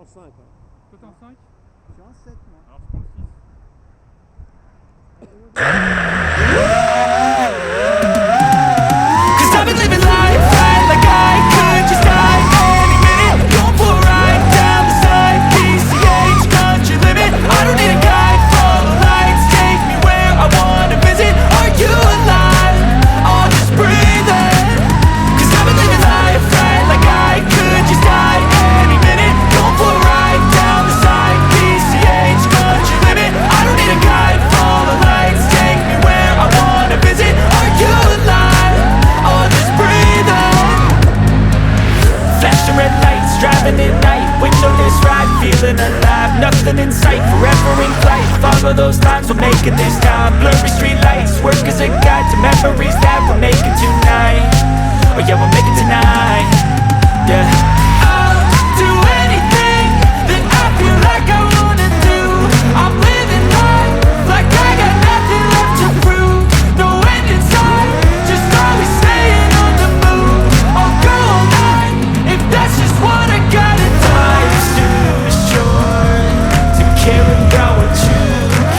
5. Hein. Toi t'es en 5? Je suis en 7 moi. Alors je prends le 6. Cause I've been living life right like I could just die any minute. Going for a ride down the side, PCH country limit. I don't need a guide, follow lights, take me where I wanna visit. Are you alive? I'll just breathe in. Cause I've been living life right like I could just die any minute. Going for a ride down the side, PCH country limit. I don't need a guide, follow lights, take me where I wanna visit. Are you alive? I'll just breathe in. Flashing red lights, driving at night, windowless ride, feeling alive. Nothing in sight, forever in flight. Follow those lines, we're making this time. Blurry street lights, work as a guide to memories that we're making tonight. Oh yeah, we'll make it tonight. Yeah. I'll do anything that I feel like I wanna do. I'm living life like I got nothing left to prove. No end in sight, just always staying on the move. I'll go all night if that's just what I gotta do. Life's too short to care about what you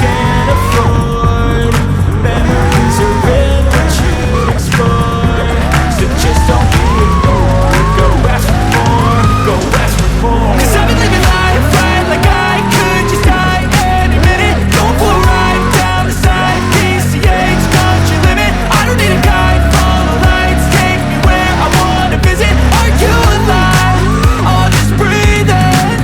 can't afford. Memories are real, what you explore. So just don't be ignored. Go ask for more, go ask for more. Cause I've been living life right like I could just die any minute. Going for a ride down the side, PCH country limit. I don't need a guide, follow lights, take me where I wanna visit. Are you alive? I'll just breathe in.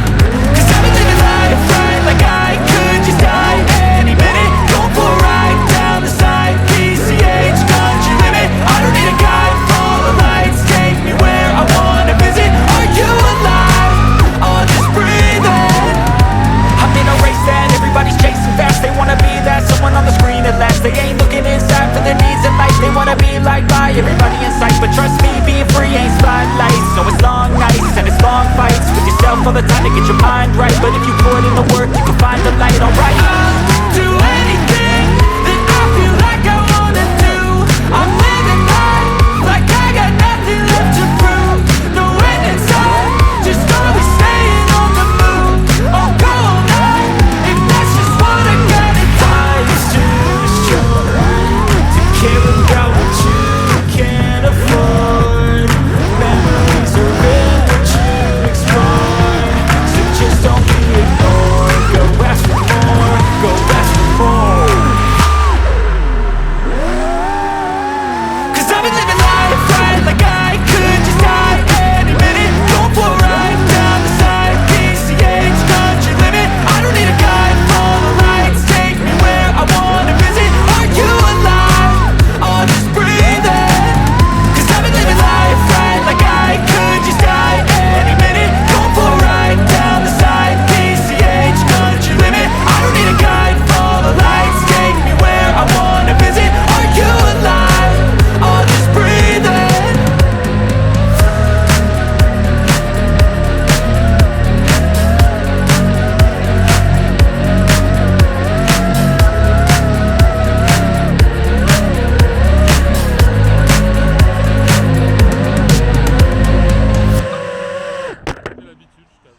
Cause I've been living life right like I could just die any minute. Going for a ride down the side, PCH country limit. I don't need a guide, follow lights, take me where I wanna visit. Are you alive? I'll just breathe in. I'm in a race that everybody's chasing fast. They wanna be that someone on the screen at last. They ain't looking inside for their needs in life. They wanna be like by everybody in sight. But trust me, being free ain't spotlights. So it's long nights and it's long fights with yourself all the time to get your mind right. But if you put in the work, you can find the light, alright. I'll do anything that I feel like I wanna do. I'm